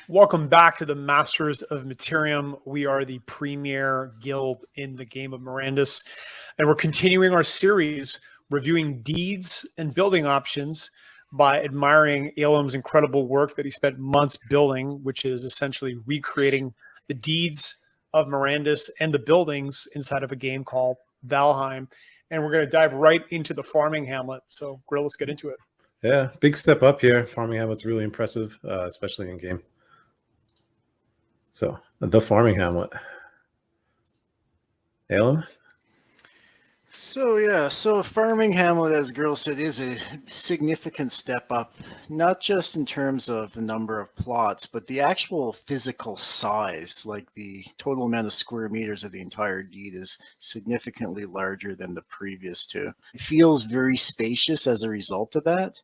Welcome back to the Masters of Materium. We are the premier guild in the game of Mirandus, and we're continuing our series reviewing deeds and building options by admiring Aaelim's incredible work that he spent months building, which is essentially recreating the deeds of Mirandus and the buildings inside of a game called Valheim. And we're going to dive right into the farming hamlet. So, Grill, let's get into it. Yeah, big step up here. Farming hamlet's really impressive, especially in game. So, the farming hamlet. Aaelim? So farming hamlet, as Girl said, is a significant step up, not just in terms of the number of plots, but the actual physical size. Like the total amount of square meters of the entire deed is significantly larger than the previous two. It feels very spacious as a result of that.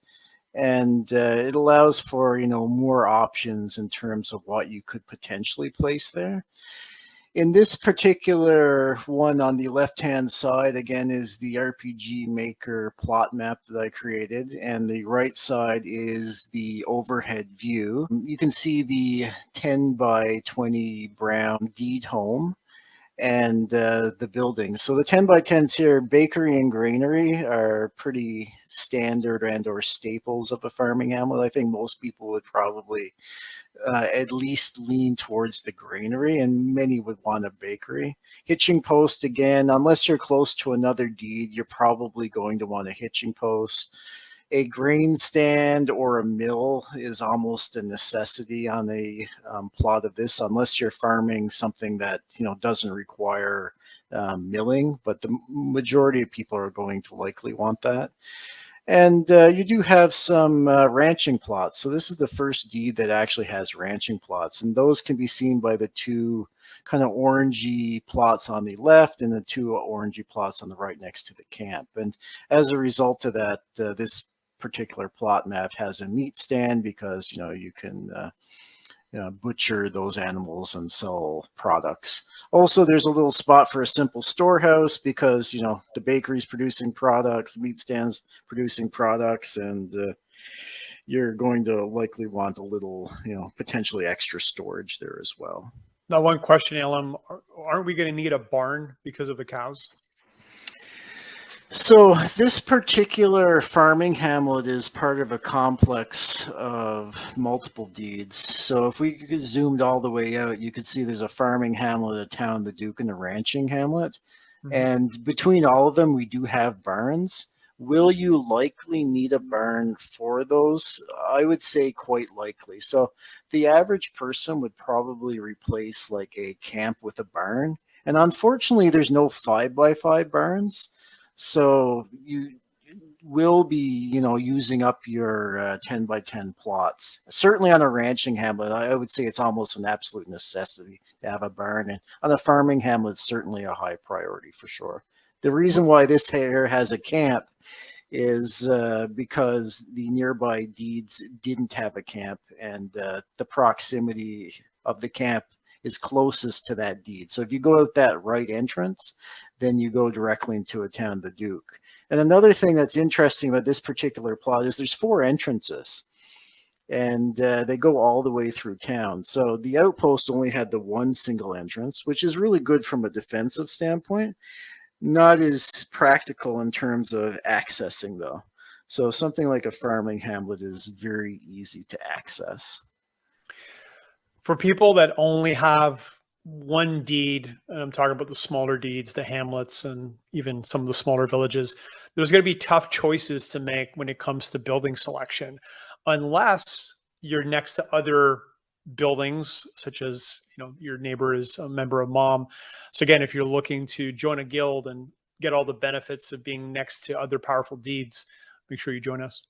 And it allows for, more options in terms of what you could potentially place there. In this particular one on the left-hand side, again, is the RPG Maker plot map that I created, and the right side is the overhead view. You can see the 10 by 20 brown deed home and the buildings. So the 10 by 10s here, bakery and granary, are pretty standard and or staples of a farming hamlet. I think most people would probably at least lean towards the granary, and many would want a bakery. Hitching post, again, unless you're close to another deed, you're probably going to want a hitching post. A grain stand or a mill is almost a necessity on a plot of this, unless you're farming something that doesn't require milling, but the majority of people are going to likely want that. And you do have some ranching plots. So this is the first deed that actually has ranching plots, and those can be seen by the two kind of orangey plots on the left and the two orangey plots on the right next to the camp. And as a result of that, this particular plot map has a meat stand because you can butcher those animals and sell products. Also, there's a little spot for a simple storehouse because the bakery's producing products, the meat stand's producing products, and you're going to likely want a little potentially extra storage there as well. Now, one question, Aaelim, aren't we going to need a barn because of the cows? So this particular farming hamlet is part of a complex of multiple deeds. So if we zoomed all the way out, you could see there's a farming hamlet, a town, the Duke, and a ranching hamlet. Mm-hmm. And between all of them, we do have barns. Will you likely need a barn for those? I would say quite likely. So the average person would probably replace like a camp with a barn. And unfortunately, there's no 5x5 barns. So you will be, using up your 10 by 10 plots. Certainly on a ranching hamlet, I would say it's almost an absolute necessity to have a barn. And on a farming hamlet, it's certainly a high priority for sure. The reason why this here has a camp is because the nearby deeds didn't have a camp, and the proximity of the camp is closest to that deed. So if you go out that right entrance, then you go directly into a town, the Duke. And another thing that's interesting about this particular plot is there's 4 entrances, and they go all the way through town. So the outpost only had the one single entrance, which is really good from a defensive standpoint. Not as practical in terms of accessing, though. So something like a farming hamlet is very easy to access. For people that only have one deed, and I'm talking about the smaller deeds, the hamlets, and even some of the smaller villages, there's going to be tough choices to make when it comes to building selection, unless you're next to other buildings, such as your neighbor is a member of M.O.M. So again, if you're looking to join a guild and get all the benefits of being next to other powerful deeds, make sure you join us.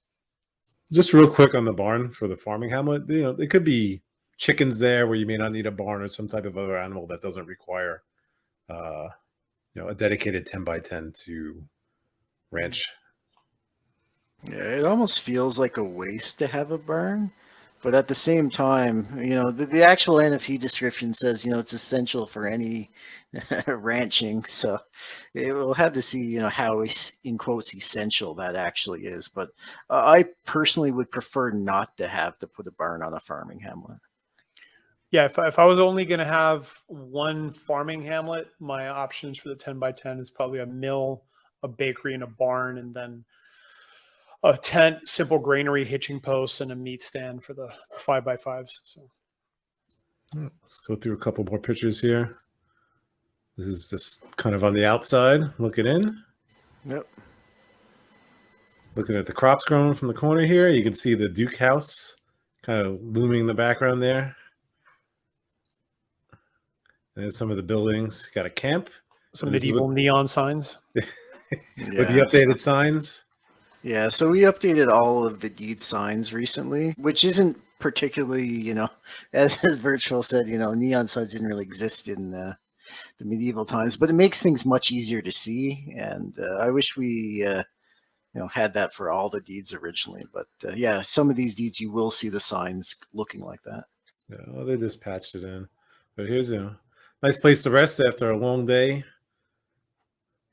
Just real quick on the barn for the farming hamlet, it could be chickens there where you may not need a barn, or some type of other animal that doesn't require a dedicated 10 by 10 to ranch. Yeah, it almost feels like a waste to have a barn, but at the same time, the actual NFT description says it's essential for any ranching, so we'll have to see how in quotes essential that actually is. But I personally would prefer not to have to put a barn on a farming hamlet. Yeah, if I was only going to have one farming hamlet, my options for the 10 by 10 is probably a mill, a bakery, and a barn, and then a tent, simple granary, hitching posts, and a meat stand for the 5 by 5s. So let's go through a couple more pictures here. This is just kind of on the outside, looking in. Yep. Looking at the crops growing from the corner here, you can see the Duke House kind of looming in the background there. And some of the buildings. Got a camp. some medieval neon signs. With the updated signs. Yeah, so we updated all of the deed signs recently, which isn't particularly, you know, as Virtuwul said, you know, neon signs didn't really exist in the medieval times, but it makes things much easier to see. And I wish we, you know, had that for all the deeds originally. But yeah, some of these deeds, you will see the signs looking like that. Yeah, well, they just patched it in. But here's a nice place to rest after a long day,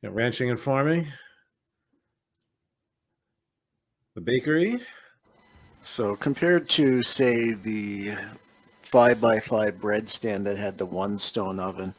you know, ranching and farming. The bakery. So compared to, say, the 5x5 bread stand that had the one stone oven,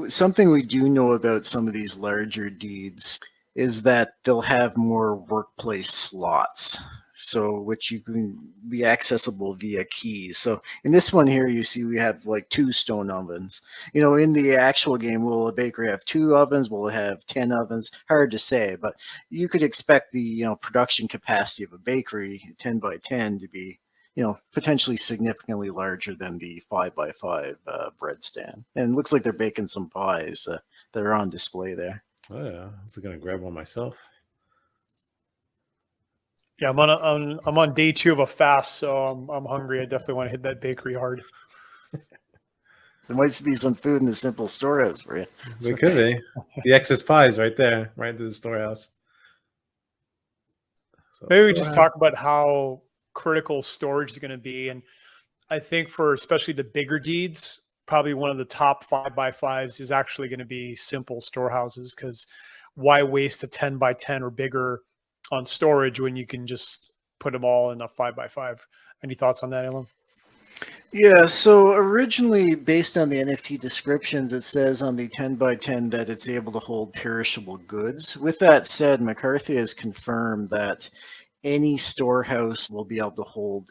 something we do know about some of these larger deeds is that they'll have more workplace slots, so which you can be accessible via keys. So in this one here, you see we have like 2 stone ovens. You know, in the actual game, will a bakery have 2 ovens? Will it have 10 ovens? Hard to say, but you could expect the, you know, production capacity of a bakery 10 by 10 to be, you know, potentially significantly larger than the 5x5 bread stand. And it looks like they're baking some pies that are on display there. Oh yeah, I was gonna grab one myself. Yeah, I'm on day 2 of a fast, so I'm hungry. I definitely want to hit that bakery hard. There might be some food in the simple storehouse for you. They could be. The excess pies right there, right into the storehouse. So Maybe we just talk about how critical storage is going to be. And I think for especially the bigger deeds, probably one of the top 5x5s is actually going to be simple storehouses, because why waste a 10 by 10 or bigger on storage when you can just put them all in a 5x5? Any thoughts on that, Aaelim? Yeah, so originally, based on the NFT descriptions, it says on the 10 by 10 that it's able to hold perishable goods. With that said, McCarthy has confirmed that any storehouse will be able to hold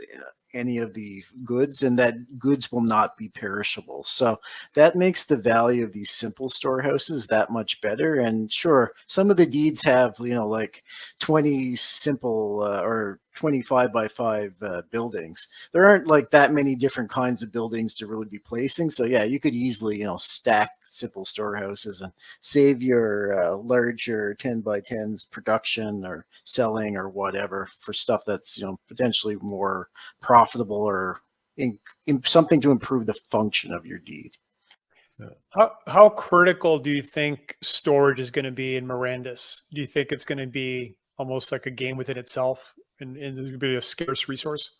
any of the goods, and that goods will not be perishable. So that makes the value of these simple storehouses that much better. And sure, some of the deeds have, you know, like 20 simple or 25 by 5 buildings. There aren't like that many different kinds of buildings to really be placing. So yeah, you could easily, you know, stack simple storehouses and save your larger 10 by 10s production or selling or whatever for stuff that's, you know, potentially more profitable or in something to improve the function of your deed. How critical do you think storage is going to be in Mirandus? Do you think it's going to be almost like a game within itself, and it's going to be a scarce resource?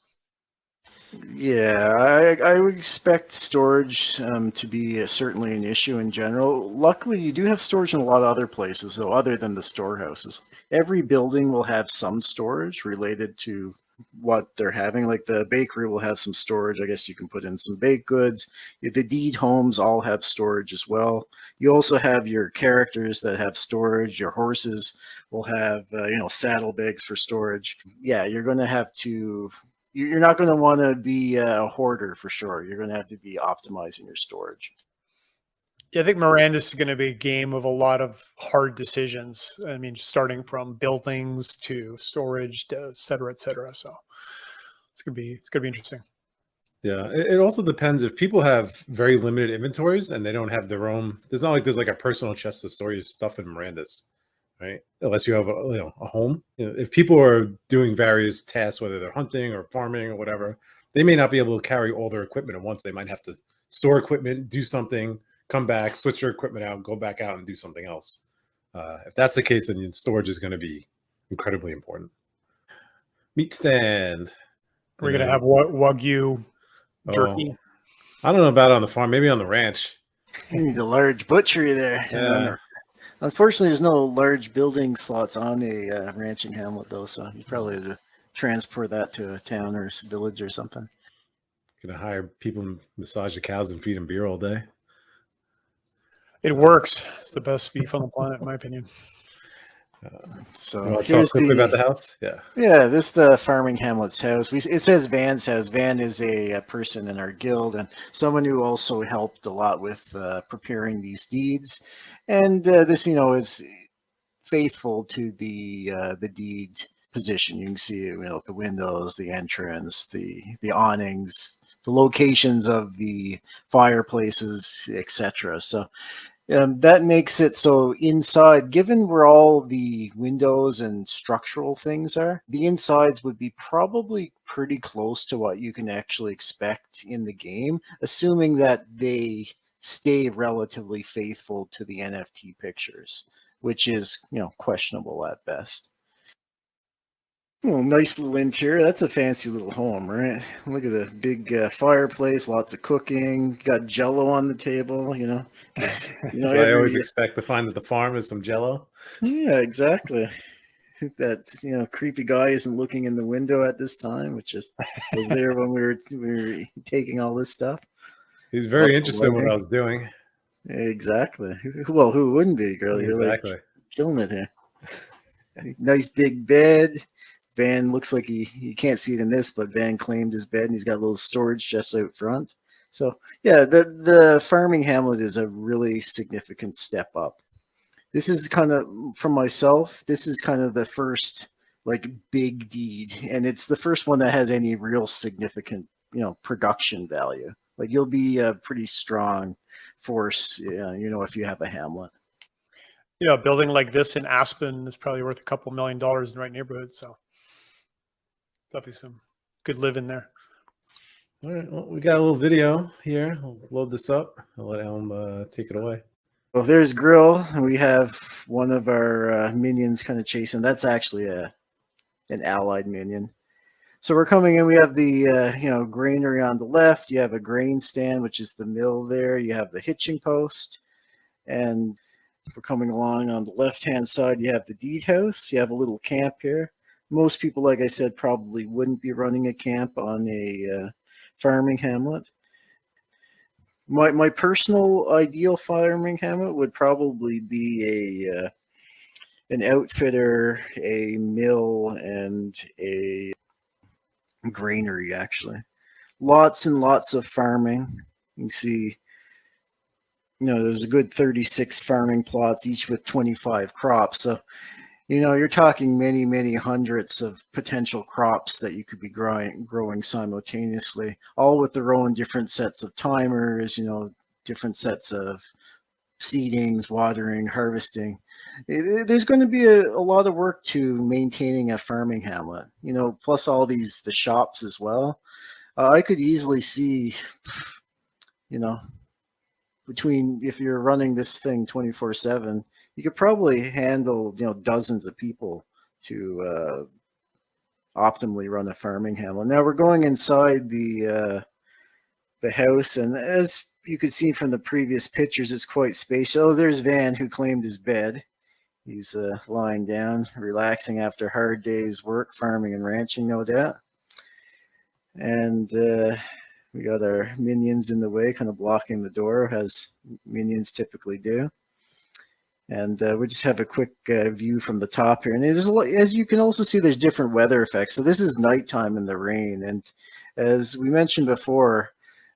Yeah, I would expect storage to be certainly an issue in general. Luckily, you do have storage in a lot of other places, though, other than the storehouses. Every building will have some storage related to what they're having. Like the bakery will have some storage. I guess you can put in some baked goods. The deed homes all have storage as well. You also have your characters that have storage. Your horses will have, you know, saddlebags for storage. Yeah, you're going to have to. You're not going to want to be a hoarder for sure. You're going to have to be optimizing your storage. Yeah, I think Mirandus is going to be a game of a lot of hard decisions. I mean, starting from buildings to storage, to et cetera, et cetera. So it's going to be interesting. Yeah, it also depends if people have very limited inventories and they don't have their own. There's not like there's like a personal chest to store your stuff in Mirandus, right? Unless you have a home. You know, if people are doing various tasks, whether they're hunting or farming or whatever, they may not be able to carry all their equipment at once. They might have to store equipment, do something, come back, switch their equipment out, go back out and do something else. If that's the case, then storage is going to be incredibly important. Meat stand. We're going to have Wagyu jerky. I don't know about on the farm, maybe on the ranch. You need a large butchery there. Yeah. Unfortunately, there's no large building slots on a ranching hamlet, though, so you probably have to transport that to a town or village or something. Gonna hire people to massage the cows and feed them beer all day. It works. It's the best beef on the planet, in my opinion. So You want to here's talk quickly about the house? Yeah, this is the Farming Hamlet's house. It says Van's house. Van is a person in our guild and someone who also helped a lot with preparing these deeds. And this, is faithful to the deed position. You can see, the windows, the entrance, the awnings, the locations of the fireplaces, etc. So that makes it so inside, given where all the windows and structural things are, the insides would be probably pretty close to what you can actually expect in the game, assuming that they stay relatively faithful to the NFT pictures, which is, questionable at best. Oh, nice little interior. That's a fancy little home, right? Look at the big fireplace, lots of cooking. Got Jello on the table, So I always expect to find at the farm is some Jello. Yeah, exactly. That creepy guy isn't looking in the window at this time, which was there when we were taking all this stuff. He's very interested in what I was doing. Exactly. Well, who wouldn't be, girl? Exactly. You're like killing it here. Nice big bed. Van looks like you can't see it in this, but Van claimed his bed and he's got a little storage just out front. So yeah, the farming hamlet is a really significant step up. This is kind of, for myself, this is kind of the first big deed, and it's the first one that has any real significant production value. Like you'll be a pretty strong force, if you have a hamlet. A building like this in Aspen is probably worth a couple $1 million in the right neighborhood. So definitely some good live in there. All right, well, we got a little video here. I'll load this up. I'll let Aaelim take it away. Well, there's Grill, and we have one of our minions kind of chasing. That's actually an allied minion. So we're coming in. We have the granary on the left. You have a grain stand, which is the mill there. You have the hitching post, and we're coming along on the left-hand side. You have the deed house. You have a little camp here. Most people, like I said, probably wouldn't be running a camp on a farming hamlet. My personal ideal farming hamlet would probably be an outfitter, a mill, and a granary, actually. Lots and lots of farming. You can see, there's a good 36 farming plots, each with 25 crops. So, you're talking many, many hundreds of potential crops that you could be growing simultaneously, all with their own different sets of timers, different sets of seedings, watering, harvesting. There's going to be a lot of work to maintaining a farming hamlet, plus all the shops as well. I could easily see, between, if you're running this thing 24/7, you could probably handle, dozens of people to optimally run a farming hamlet. Now we're going inside the house, and as you could see from the previous pictures, it's quite spacious. Oh, there's Van, who claimed his bed. He's lying down, relaxing after a hard day's work, farming and ranching, no doubt. And we got our minions in the way, kind of blocking the door, as minions typically do. And we just have a quick view from the top here. And as you can also see, there's different weather effects. So this is nighttime in the rain. And as we mentioned before,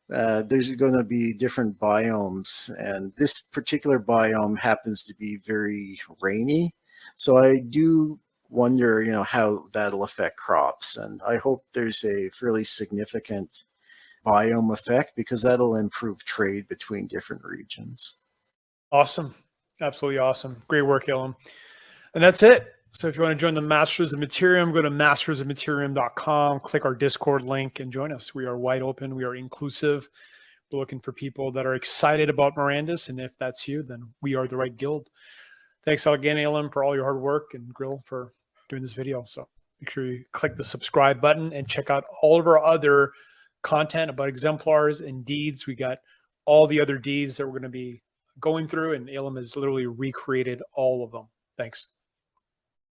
there's going to be different biomes. And this particular biome happens to be very rainy. So I do wonder, how that'll affect crops. And I hope there's a fairly significant biome effect, because that'll improve trade between different regions. Awesome. Absolutely awesome. Great work, Aaelim. And that's it. So if you want to join the Masters of Materium, go to mastersofmaterium.com, click our Discord link, and join us. We are wide open. We are inclusive. We're looking for people that are excited about Mirandus. And if that's you, then we are the right guild. Thanks again, Aaelim, for all your hard work, and Grill for doing this video. So make sure you click the subscribe button and check out all of our other content about exemplars and deeds. We got all the other deeds that we're going to be going through, and Aaelim has literally recreated all of them. Thanks.